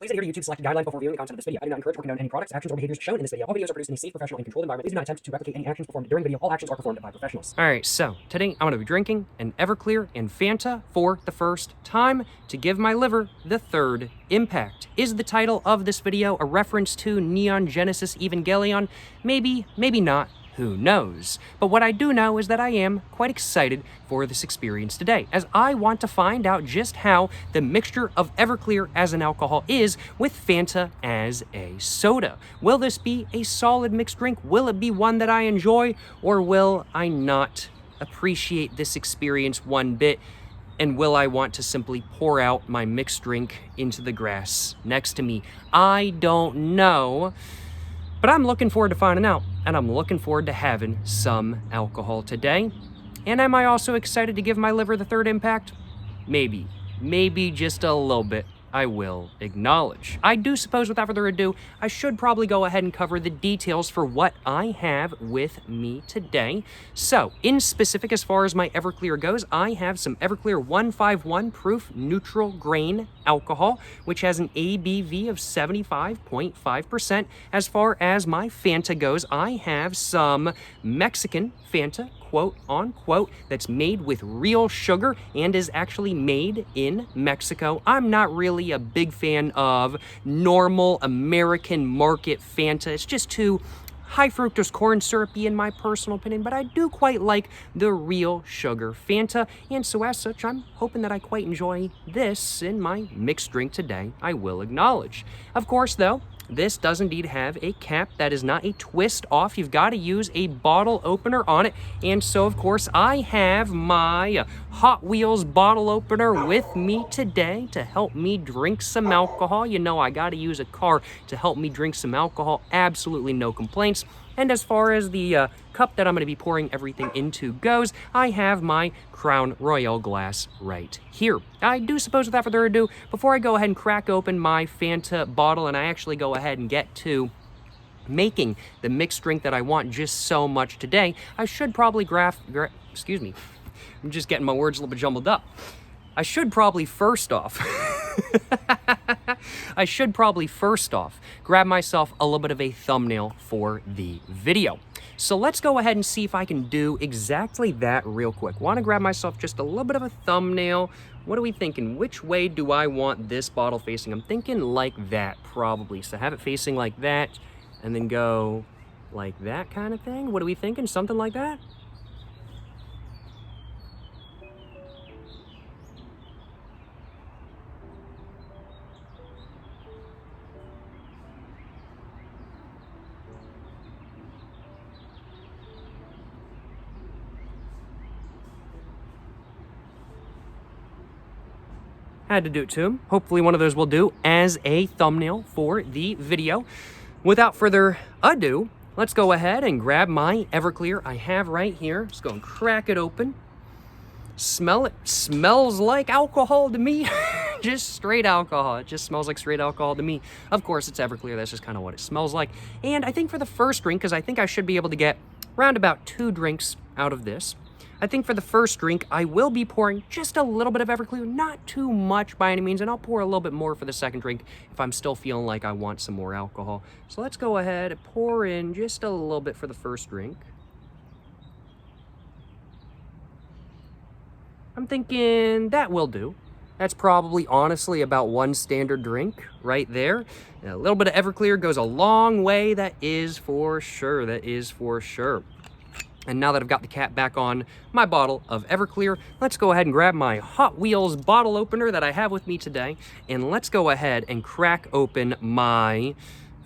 Please adhere to YouTube's selected guidelines before viewing the content of this video. I do not encourage or condone any products, actions, or behaviors shown in this video. All videos are produced in a safe, professional, and controlled environment. Please do not attempt to replicate any actions performed during the video. All actions are performed by professionals. Alright, so today I'm going to be drinking an Everclear and Fanta for the first time to give my liver the third impact. Is the title of this video a reference to Neon Genesis Evangelion? Maybe, maybe not. Who knows? But what I do know is that I am quite excited for this experience today, as I want to find out just how the mixture of Everclear as an alcohol is with Fanta as a soda. Will this be a solid mixed drink? Will it be one that I enjoy? Or will I not appreciate this experience one bit? And will I want to simply pour out my mixed drink into the grass next to me? I don't know. But I'm looking forward to finding out, and I'm looking forward to having some alcohol today. And am I also excited to give my liver the third impact? Maybe. Maybe just a little bit. I will acknowledge. I do suppose, without further ado, I should probably go ahead and cover the details for what I have with me today. So, in specific, as far as my Everclear goes, I have some Everclear 151 proof neutral grain alcohol, which has an ABV of 75.5%. As far as my Fanta goes, I have some Mexican Fanta, quote unquote, that's made with real sugar and is actually made in Mexico. I'm not really a big fan of normal American market Fanta. It's just too high fructose corn syrupy in my personal opinion, but I do quite like the real sugar Fanta, and so as such, I'm hoping that I quite enjoy this in my mixed drink today, I will acknowledge. Of course, though, this does indeed have a cap that is not a twist off. You've got to use a bottle opener on it. And so, of course, I have my Hot Wheels bottle opener with me today to help me drink some alcohol. You know, I got to use a car to help me drink some alcohol. Absolutely no complaints. And as far as the cup that I'm going to be pouring everything into goes, I have my Crown Royal glass right here. I do suppose, without further ado, before I go ahead and crack open my Fanta bottle and I actually go ahead and get to making the mixed drink that I want just so much today, I should probably excuse me, I'm just getting my words a little bit jumbled up. I should probably first off grab myself a little bit of a thumbnail for the video. So let's go ahead and see if I can do exactly that real quick. Want to grab myself just a little bit of a thumbnail. What are we thinking? Which way do I want this bottle facing? I'm thinking like that, probably. So have it facing like that, and then go like that kind of thing. What are we thinking? Something like that? Had to do it to him. Hopefully one of those will do as a thumbnail for the video. Without further ado, let's go ahead and grab my Everclear I have right here. Just go and crack it open. Smell it. Smells like alcohol to me. Just straight alcohol. It just smells like straight alcohol to me. Of course, it's Everclear. That's just kind of what it smells like. And I think for the first drink, because I think I should be able to get around about 2 drinks out of this, I think for the first drink, I will be pouring just a little bit of Everclear, not too much by any means, and I'll pour a little bit more for the second drink if I'm still feeling like I want some more alcohol. So let's go ahead and pour in just a little bit for the first drink. I'm thinking that will do. That's probably, honestly, about 1 standard drink right there. And a little bit of Everclear goes a long way, that is for sure, that is for sure. And now that I've got the cap back on my bottle of Everclear, let's go ahead and grab my Hot Wheels bottle opener that I have with me today, and let's go ahead and crack open my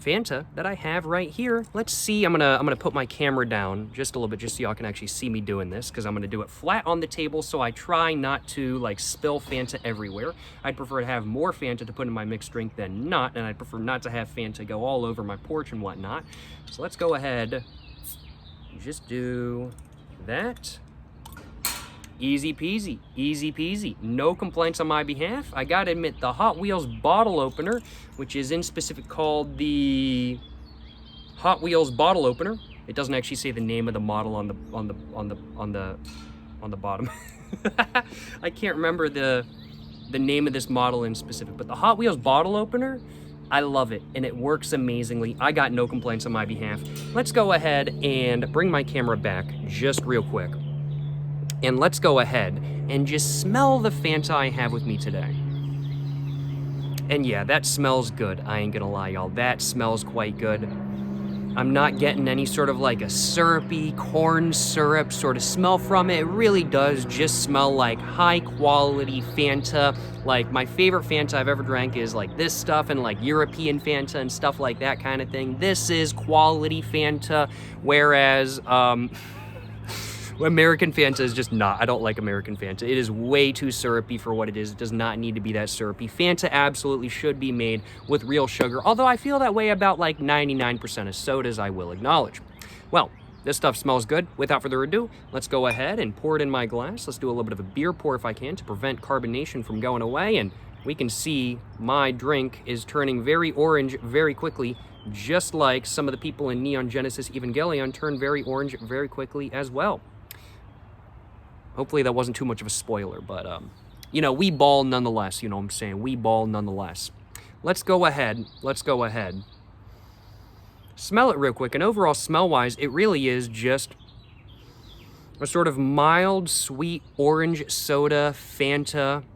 Fanta that I have right here. Let's see, I'm gonna put my camera down just a little bit just so y'all can actually see me doing this, because I'm gonna do it flat on the table so I try not to like spill Fanta everywhere. I'd prefer to have more Fanta to put in my mixed drink than not, and I'd prefer not to have Fanta go all over my porch and whatnot. So let's go ahead, just do that. Easy peasy, easy peasy. No complaints on my behalf. I gotta admit, the Hot Wheels bottle opener, which is in specific called the Hot Wheels bottle opener. It doesn't actually say the name of the model on the bottom. I can't remember the name of this model in specific, but the Hot Wheels bottle opener I love it, and it works amazingly. I got no complaints on my behalf. Let's go ahead and bring my camera back just real quick. And let's go ahead and just smell the Fanta I have with me today. And yeah, that smells good. I ain't gonna lie, y'all. That smells quite good. I'm not getting any sort of like a syrupy corn syrup sort of smell from it. It really does just smell like high quality Fanta. Like my favorite Fanta I've ever drank is like this stuff and like European Fanta and stuff like that kind of thing. This is quality Fanta, whereas American Fanta is just not. I don't like American Fanta. It is way too syrupy for what it is. It does not need to be that syrupy. Fanta absolutely should be made with real sugar, although I feel that way about like 99% of sodas, I will acknowledge. Well, this stuff smells good. Without further ado, let's go ahead and pour it in my glass. Let's do a little bit of a beer pour if I can to prevent carbonation from going away, and we can see my drink is turning very orange very quickly, just like some of the people in Neon Genesis Evangelion turn very orange very quickly as well. Hopefully that wasn't too much of a spoiler, but, you know, we ball nonetheless, you know what I'm saying? We ball nonetheless. Let's go ahead. Smell it real quick, and overall smell-wise, it really is just a sort of mild, sweet orange soda, Fanta-like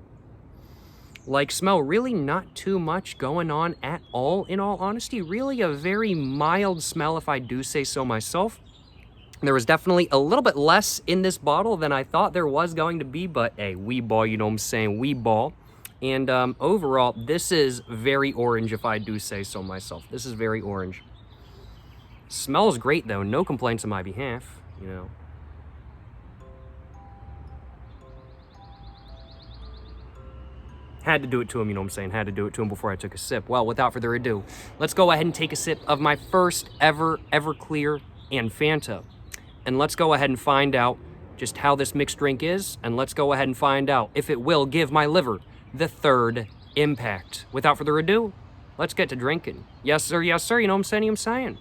smell. Really not too much going on at all, in all honesty. Really a very mild smell, if I do say so myself. There was definitely a little bit less in this bottle than I thought there was going to be, but hey, we ball, you know what I'm saying? We ball. And overall, this is very orange, if I do say so myself. This is very orange. Smells great, though. No complaints on my behalf, you know. Had to do it to him, you know what I'm saying? Had to do it to him before I took a sip. Well, without further ado, let's go ahead and take a sip of my first ever Everclear and Fanta. And let's go ahead and find out just how this mixed drink is, and let's go ahead and find out if it will give my liver the third impact. Without further ado, let's get to drinking. Yes, sir, you know what I'm saying?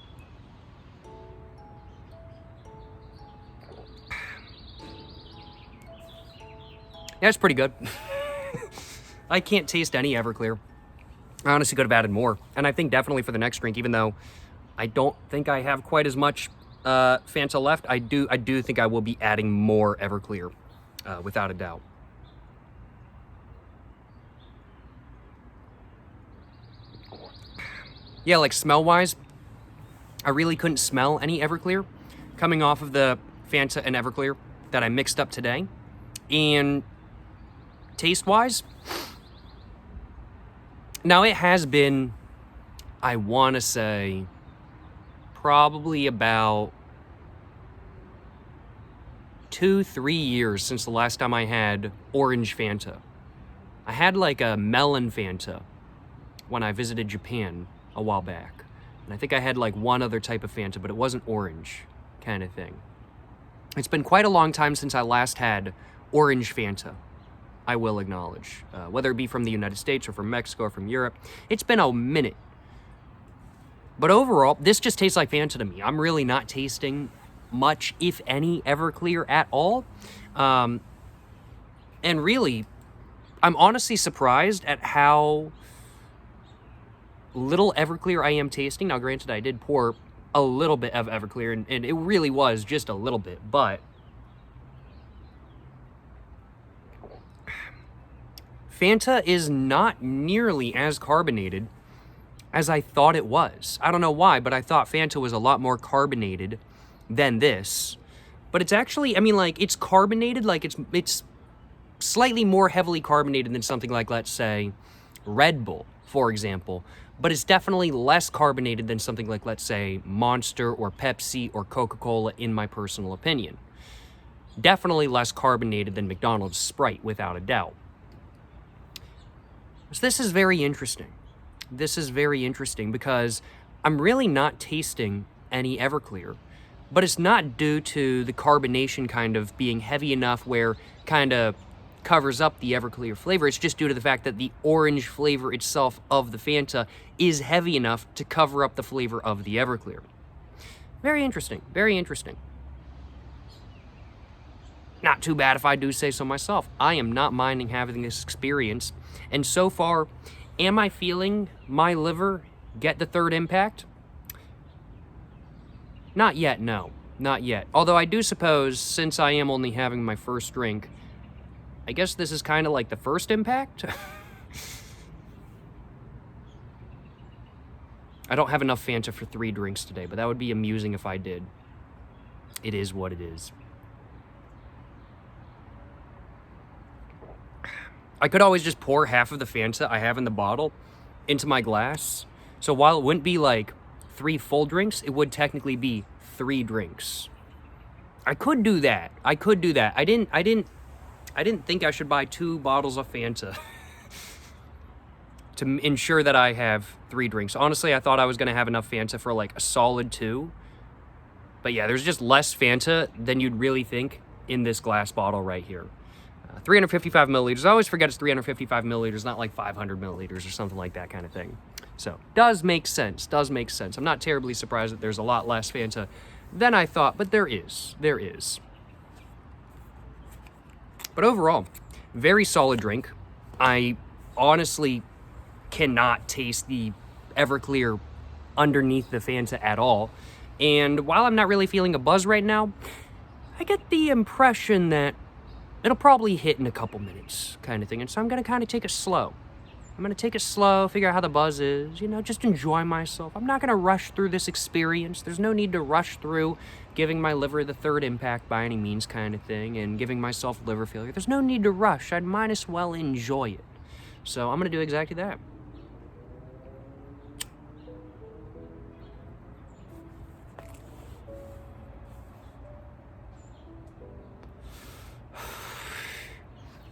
Yeah, it's pretty good. I can't taste any Everclear. I honestly could have added more, and I think definitely for the next drink, even though I don't think I have quite as much Fanta left, I do think I will be adding more Everclear, without a doubt. Yeah, like smell-wise, I really couldn't smell any Everclear coming off of the Fanta and Everclear that I mixed up today. And taste-wise, now it has been, I want to say, probably about 2-3 years since the last time I had orange Fanta. I had like a melon Fanta when I visited Japan a while back. And I think I had like one other type of Fanta, but it wasn't orange kind of thing. It's been quite a long time since I last had orange Fanta, I will acknowledge. Whether it be from the United States or from Mexico or from Europe, it's been a minute. But overall, this just tastes like Fanta to me. I'm really not tasting much, if any, Everclear at all. And really, I'm honestly surprised at how little Everclear I am tasting. Now, granted, I did pour a little bit of Everclear, and it really was just a little bit, but Fanta is not nearly as carbonated as I thought it was. I don't know why, but I thought Fanta was a lot more carbonated than this. But it's actually, I mean, like, it's carbonated, like, it's slightly more heavily carbonated than something like, let's say, Red Bull, for example. But it's definitely less carbonated than something like, let's say, Monster or Pepsi or Coca-Cola, in my personal opinion. Definitely less carbonated than McDonald's Sprite, without a doubt. So this is very interesting. This is very interesting because I'm really not tasting any Everclear, but it's not due to the carbonation kind of being heavy enough where kind of covers up the Everclear flavor. It's just due to the fact that the orange flavor itself of the Fanta is heavy enough to cover up the flavor of the Everclear. Very interesting. Very interesting. Not too bad if I do say so myself. I am not minding having this experience, and so far, Am I feeling my liver get the third impact? Not yet, no. Not yet. Although I do suppose, since I am only having my first drink, I guess this is kind of like the first impact? I don't have enough Fanta for 3 drinks today, but that would be amusing if I did. It is what it is. I could always just pour half of the Fanta I have in the bottle into my glass. So while it wouldn't be like 3 full drinks, it would technically be 3 drinks. I could do that. I could do that. I didn't think I should buy 2 bottles of Fanta to ensure that I have 3 drinks. Honestly, I thought I was going to have enough Fanta for like a solid 2. But yeah, there's just less Fanta than you'd really think in this glass bottle right here. 355 milliliters. I always forget it's 355 milliliters, not like 500 milliliters or something like that kind of thing. So, does make sense. Does make sense. I'm not terribly surprised that there's a lot less Fanta than I thought, but there is. There is. But overall, very solid drink. I honestly cannot taste the Everclear underneath the Fanta at all. And while I'm not really feeling a buzz right now, I get the impression that it'll probably hit in a couple minutes kind of thing. And so I'm going to kind of take it slow. I'm going to take it slow, figure out how the buzz is, you know, just enjoy myself. I'm not going to rush through this experience. There's no need to rush through giving my liver the third impact by any means kind of thing and giving myself liver failure. There's no need to rush. I might as well enjoy it. So I'm going to do exactly that.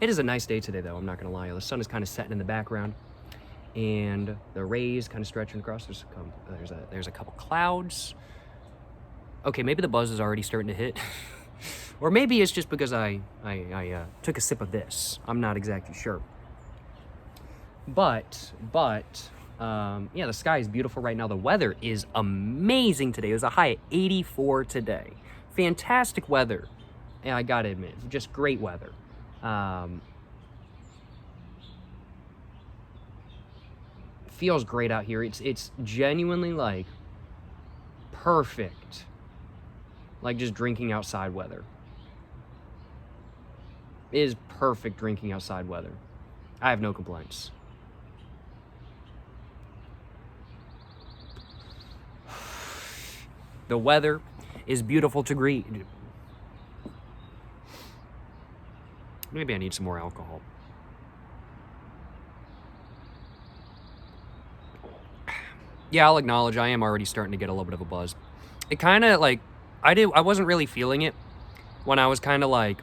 It is a nice day today, though, I'm not going to lie. The sun is kind of setting in the background, and the rays kind of stretching across. There's a couple clouds. Okay, maybe the buzz is already starting to hit. Or maybe it's just because I took a sip of this. I'm not exactly sure. But yeah, the sky is beautiful right now. The weather is amazing today. It was a high of 84 today. Fantastic weather. Yeah, I gotta admit, just great weather. Feels great out here. It's genuinely like perfect. Like just drinking outside weather. It is perfect drinking outside weather. I have no complaints. The weather is beautiful to greet. Maybe I need some more alcohol. Yeah, I'll acknowledge I am already starting to get a little bit of a buzz. It kind of like, I wasn't really feeling it when I was kind of like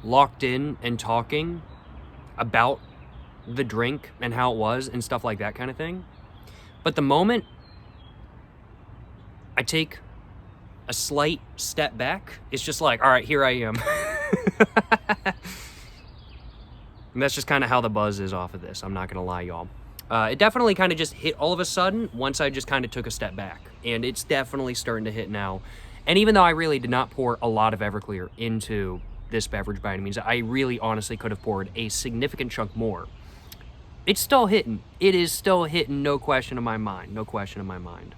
locked in and talking about the drink and how it was and stuff like that kind of thing. But the moment I take a slight step back, it's just like, all right, here I am. And that's just kind of how the buzz is off of this. I'm not going to lie, y'all. It definitely kind of just hit all of a sudden once I just kind of took a step back. And it's definitely starting to hit now. And even though I really did not pour a lot of Everclear into this beverage by any means, I really honestly could have poured a significant chunk more. It's still hitting. It is still hitting, no question in my mind. No question in my mind.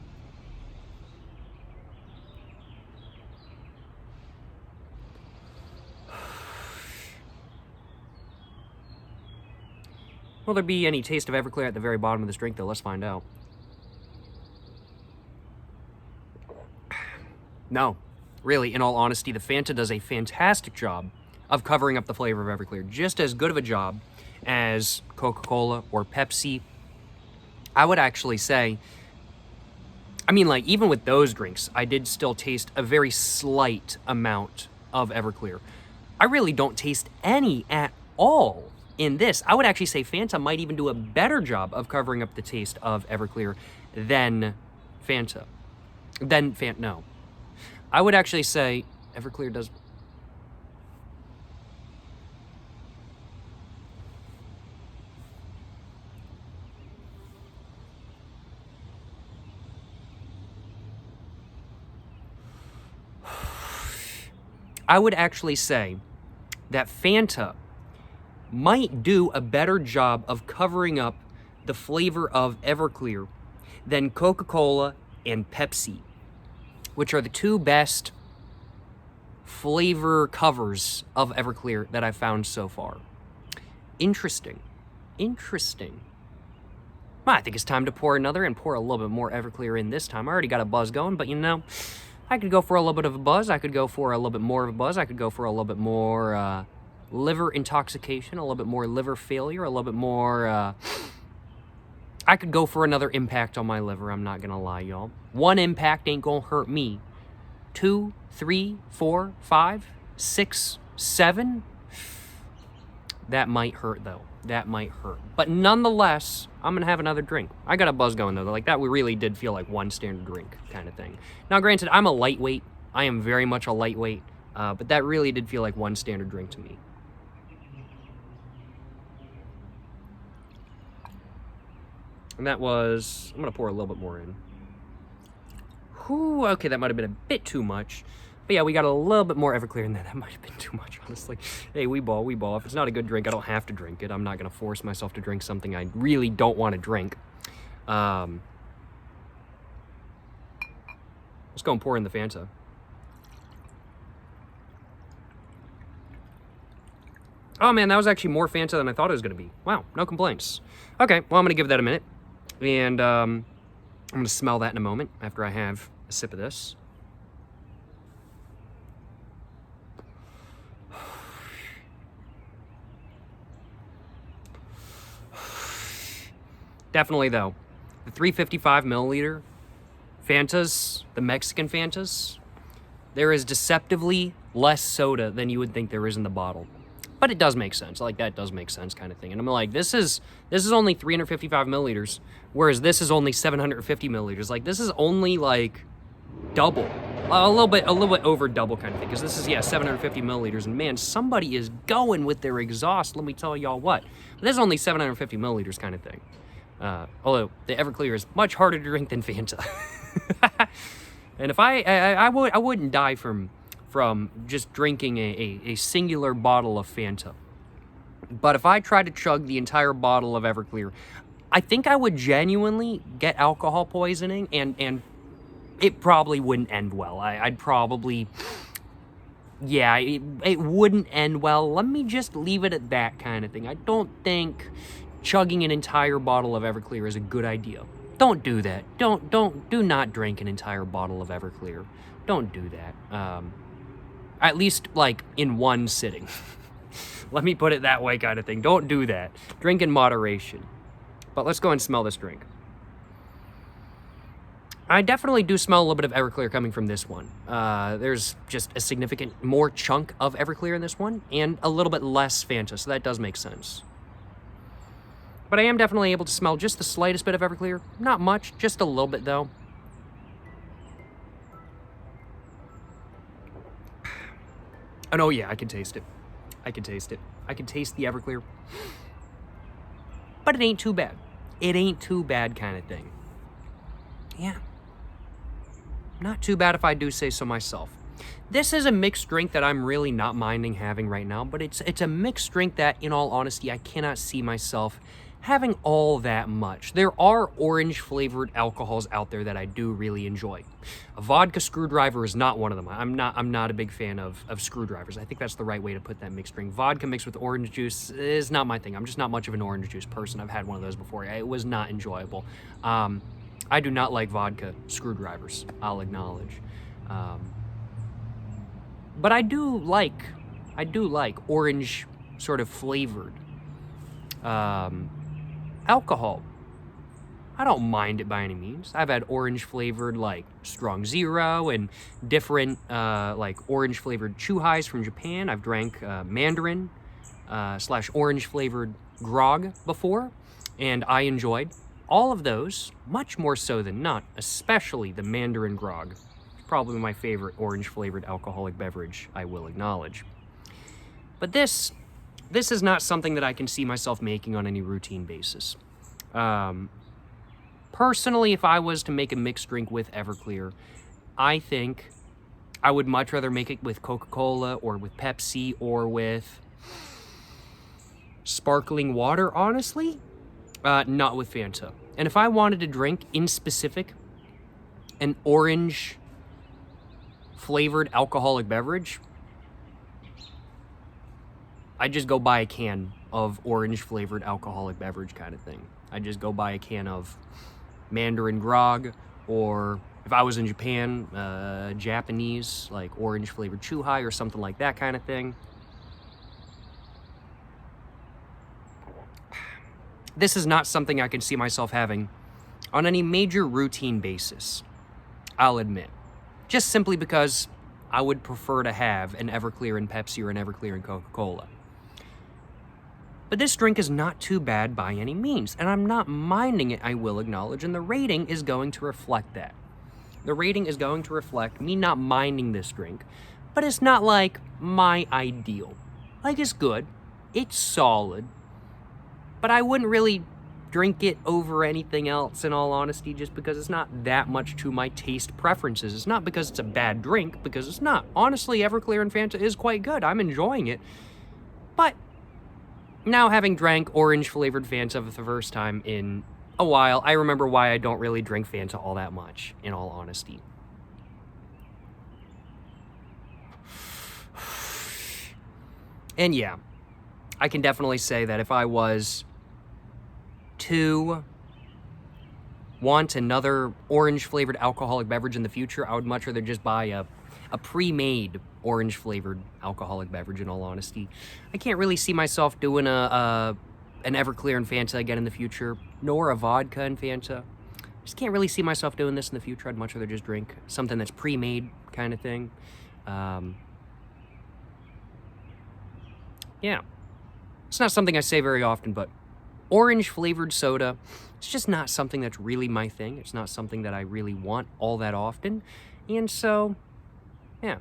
Will there be any taste of Everclear at the very bottom of this drink, though? Let's find out. No. Really, in all honesty, the Fanta does a fantastic job of covering up the flavor of Everclear. Just as good of a job as Coca-Cola or Pepsi. I would actually say, I mean, like, even with those drinks, I did still taste a very slight amount of Everclear. I really don't taste any at all in this. I would actually say Fanta might even do a better job of covering up the taste of Everclear than Fanta. No. I would actually say Everclear does... I would actually say that Fanta might do a better job of covering up the flavor of Everclear than Coca-Cola and Pepsi, which are the two best flavor covers of Everclear that I've found so far. Interesting. Well, I think it's time to pour another and pour a little bit more Everclear in this time. I already got a buzz going, but you know, I could go for a little bit of a buzz. I could go for a little bit more of a buzz. I could go for a little bit more liver intoxication, a little bit more liver failure, a little bit more... I could go for another impact on my liver, I'm not gonna lie, y'all. One impact ain't gonna hurt me. 2, 3, 4, 5, 6, 7. That might hurt, though. That might hurt. But nonetheless, I'm gonna have another drink. I got a buzz going, though. Like, that really did feel like one standard drink kind of thing. Now, granted, I'm a lightweight. I am very much a lightweight. But that really did feel like one standard drink to me. And that was... I'm going to pour a little bit more in. Whew, okay, that might have been a bit too much. But yeah, we got a little bit more Everclear in there. That might have been too much, honestly. Hey, we ball. If it's not a good drink, I don't have to drink it. I'm not going to force myself to drink something I really don't want to drink. Let's go and pour in the Fanta. Oh man, that was actually more Fanta than I thought it was going to be. Wow, no complaints. Okay, well, I'm going to give that a minute. And I'm going to smell that in a moment after I have a sip of this. Definitely, though, the 355 milliliter Fantas, the Mexican Fantas, there is deceptively less soda than you would think there is in the bottle. But it does make sense. Like, that does make sense kind of thing. And I'm like, this is only 355 milliliters, whereas this is only 750 milliliters. Like, this is only, like, double. A little bit over double kind of thing. Because this is, 750 milliliters. And, man, somebody is going with their exhaust. Let me tell y'all what. But this is only 750 milliliters kind of thing. Although, the Everclear is much harder to drink than Fanta. And if I wouldn't die from just drinking a singular bottle of Fanta. But if I tried to chug the entire bottle of Everclear, I think I would genuinely get alcohol poisoning, and it probably wouldn't end well. I'd probably... Yeah, it wouldn't end well. Let me just leave it at that kind of thing. I don't think chugging an entire bottle of Everclear is a good idea. Don't do that. Do not drink an entire bottle of Everclear. Don't do that. At least, like, in one sitting. Let me put it that way kind of thing. Don't do that. Drink in moderation. But let's go and smell this drink. I definitely do smell a little bit of Everclear coming from this one. There's just a significant more chunk of Everclear in this one, and a little bit less Fanta, so that does make sense. But I am definitely able to smell just the slightest bit of Everclear. Not much, just a little bit, though. And oh yeah, I can taste it. I can taste it. I can taste the Everclear. But it ain't too bad. It ain't too bad kind of thing. Yeah. Not too bad if I do say so myself. This is a mixed drink that I'm really not minding having right now, but it's a mixed drink that, in all honesty, I cannot see myself having all that much. There are orange-flavored alcohols out there that I do really enjoy. A vodka screwdriver is not one of them. I'm not a big fan of screwdrivers. I think that's the right way to put that mixed drink. Vodka mixed with orange juice is not my thing. I'm just not much of an orange juice person. I've had one of those before. It was not enjoyable. I do not like vodka screwdrivers, I'll acknowledge. But I do like orange sort of flavored alcohol. I don't mind it by any means. I've had orange flavored like Strong Zero and different like orange flavored Chuhais from Japan. I've drank Mandarin / orange flavored grog before, and I enjoyed all of those much more so than not, especially the Mandarin grog. It's probably my favorite orange flavored alcoholic beverage, I will acknowledge. But this is not something that I can see myself making on any routine basis. Personally, if I was to make a mixed drink with Everclear, I think I would much rather make it with Coca-Cola or with Pepsi or with sparkling water, honestly. Not with Fanta. And if I wanted to drink, in specific, an orange flavored alcoholic beverage, I'd just go buy a can of orange flavored alcoholic beverage kind of thing. I'd just go buy a can of Mandarin grog, or if I was in Japan, Japanese, like orange flavored Chuhai or something like that kind of thing. This is not something I can see myself having on any major routine basis, I'll admit. Just simply because I would prefer to have an Everclear and Pepsi or an Everclear and Coca-Cola. But this drink is not too bad by any means, and I'm not minding it, I will acknowledge, and the rating is going to reflect that. The rating is going to reflect me not minding this drink, but it's not like my ideal. Like, it's good, it's solid, but I wouldn't really drink it over anything else, in all honesty, just because it's not that much to my taste preferences. It's not because it's a bad drink, because it's not. Honestly, Everclear and Fanta is quite good. I'm enjoying it. But now, having drank orange-flavored Fanta for the first time in a while, I remember why I don't really drink Fanta all that much, in all honesty. And yeah, I can definitely say that if I was to want another orange-flavored alcoholic beverage in the future, I would much rather just buy a pre-made orange-flavored alcoholic beverage, in all honesty. I can't really see myself doing an Everclear and Fanta again in the future, nor a vodka and Fanta. Just can't really see myself doing this in the future. I'd much rather just drink something that's pre-made kind of thing. Yeah. It's not something I say very often, but orange-flavored soda, it's just not something that's really my thing. It's not something that I really want all that often. And so, yeah,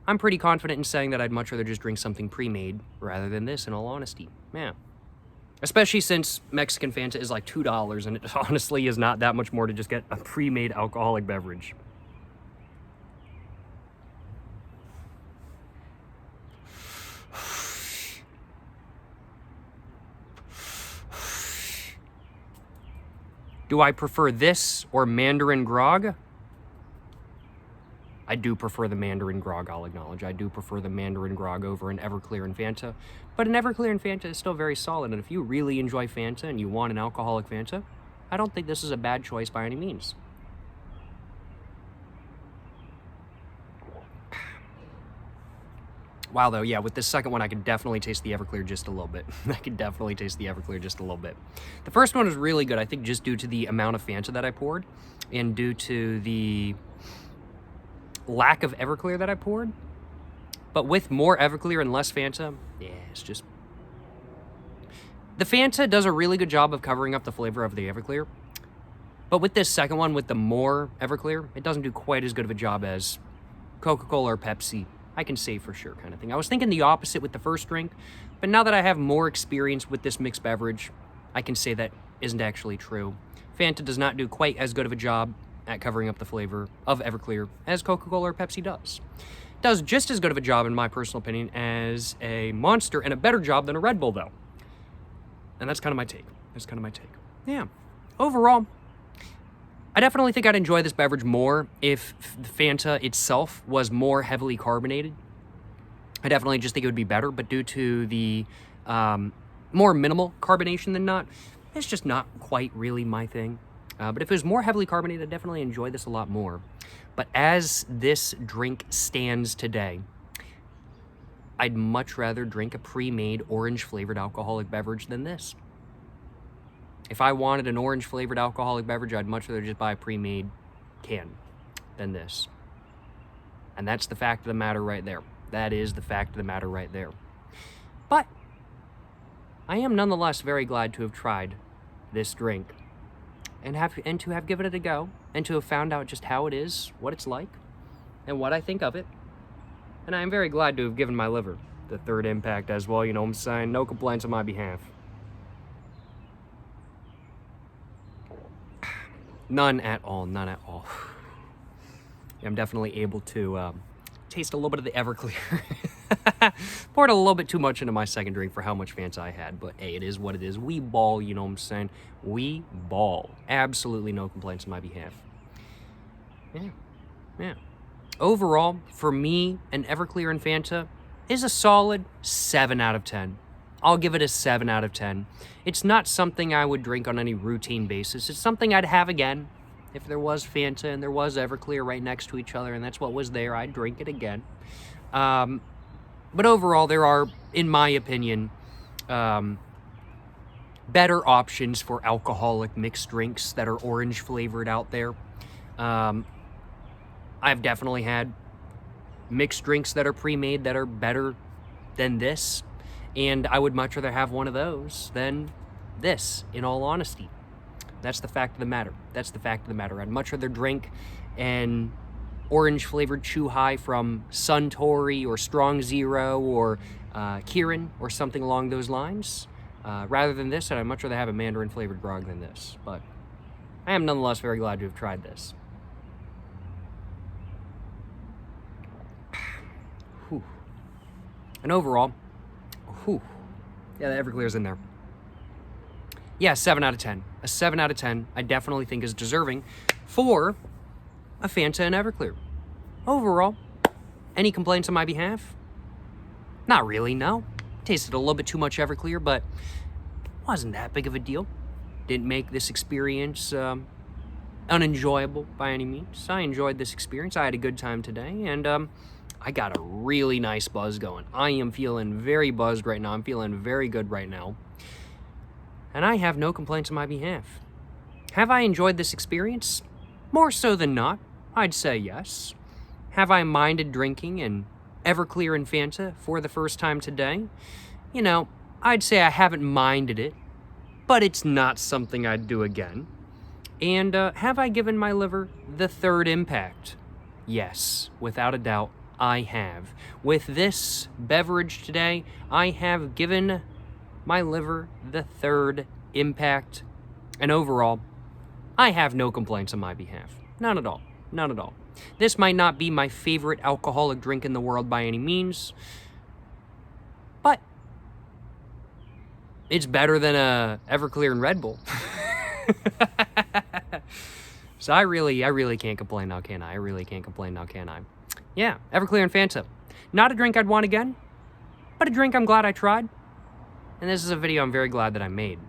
I'm pretty confident in saying that I'd much rather just drink something pre-made rather than this, in all honesty. Yeah. Especially since Mexican Fanta is like $2, and it honestly is not that much more to just get a pre-made alcoholic beverage. Do I prefer this or Mandarin grog? I do prefer the Mandarin grog, I'll acknowledge. I do prefer the Mandarin grog over an Everclear and Fanta. But an Everclear and Fanta is still very solid, and if you really enjoy Fanta and you want an alcoholic Fanta, I don't think this is a bad choice by any means. Wow, though, yeah, with this second one, I could definitely taste the Everclear just a little bit. I could definitely taste the Everclear just a little bit. The first one was really good, I think, just due to the amount of Fanta that I poured, and due to the lack of Everclear that I poured. But with more Everclear and less Fanta, yeah, it's just... The Fanta does a really good job of covering up the flavor of the Everclear. But with this second one, with the more Everclear, it doesn't do quite as good of a job as Coca-Cola or Pepsi. I can say for sure kind of thing. I was thinking the opposite with the first drink, but now that I have more experience with this mixed beverage, I can say that isn't actually true. Fanta does not do quite as good of a job at covering up the flavor of Everclear as Coca-Cola or Pepsi does. It does just as good of a job, in my personal opinion, as a Monster, and a better job than a Red Bull, though. And that's kind of my take. Yeah. Overall, I definitely think I'd enjoy this beverage more if Fanta itself was more heavily carbonated. I definitely just think it would be better, but due to the more minimal carbonation than not, it's just not quite really my thing. But if it was more heavily carbonated, I'd definitely enjoy this a lot more. But as this drink stands today, I'd much rather drink a pre-made orange-flavored alcoholic beverage than this. If I wanted an orange-flavored alcoholic beverage, I'd much rather just buy a pre-made can than this. And that's the fact of the matter right there. That is the fact of the matter right there. But I am nonetheless very glad to have tried this drink and to have given it a go, and to have found out just how it is, what it's like, and what I think of it. And I am very glad to have given my liver the third impact as well, you know what I'm saying? No complaints on my behalf. None at all. I'm definitely able to taste a little bit of the Everclear. Poured a little bit too much into my second drink for how much Fanta I had, but hey, it is what it is. We ball, you know what I'm saying? We ball. Absolutely no complaints on my behalf. Yeah. Overall, for me, an Everclear and Fanta is a solid 7 out of 10. I'll give it a 7 out of 10. It's not something I would drink on any routine basis. It's something I'd have again. If there was Fanta and there was Everclear right next to each other and that's what was there, I'd drink it again. But overall, there are, in my opinion, better options for alcoholic mixed drinks that are orange flavored out there. I've definitely had mixed drinks that are pre-made that are better than this, and I would much rather have one of those than this, in all honesty. That's the fact of the matter. I'd much rather drink an orange-flavored Chew High from Suntory or Strong Zero or Kirin or something along those lines, rather than this, and I'd much rather have a mandarin-flavored grog than this. But I am nonetheless very glad to have tried this. Whew. And overall, yeah, the Everclear's in there. Yeah, 7 out of 10. A 7 out of 10, I definitely think is deserving for a Fanta and Everclear. Overall, any complaints on my behalf? Not really, no. Tasted a little bit too much Everclear, but wasn't that big of a deal. Didn't make this experience unenjoyable by any means. I enjoyed this experience. I had a good time today, and I got a really nice buzz going. I am feeling very buzzed right now. I'm feeling very good right now. And I have no complaints on my behalf. Have I enjoyed this experience? More so than not, I'd say yes. Have I minded drinking an Everclear and Fanta for the first time today? You know, I'd say I haven't minded it, but it's not something I'd do again. And have I given my liver the third impact? Yes, without a doubt, I have. With this beverage today, I have given my liver the third impact, and overall, I have no complaints on my behalf. None at all. None at all. This might not be my favorite alcoholic drink in the world by any means, but it's better than a Everclear and Red Bull. So I really can't complain now, can I? I really can't complain now, can I? Yeah, Everclear and Fanta. Not a drink I'd want again, but a drink I'm glad I tried. And this is a video I'm very glad that I made.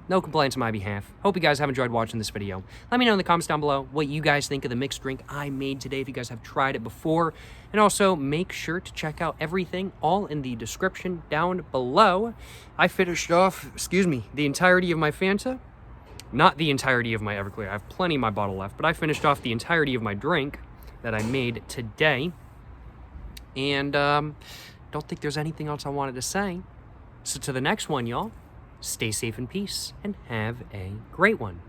No complaints on my behalf. Hope you guys have enjoyed watching this video. Let me know in the comments down below what you guys think of the mixed drink I made today, if you guys have tried it before. And also, make sure to check out everything all in the description down below. I finished off, the entirety of my Fanta. Not the entirety of my Everclear. I have plenty in my bottle left, but I finished off the entirety of my drink that I made today. And don't think there's anything else I wanted to say. So to the next one, y'all, stay safe in peace and have a great one.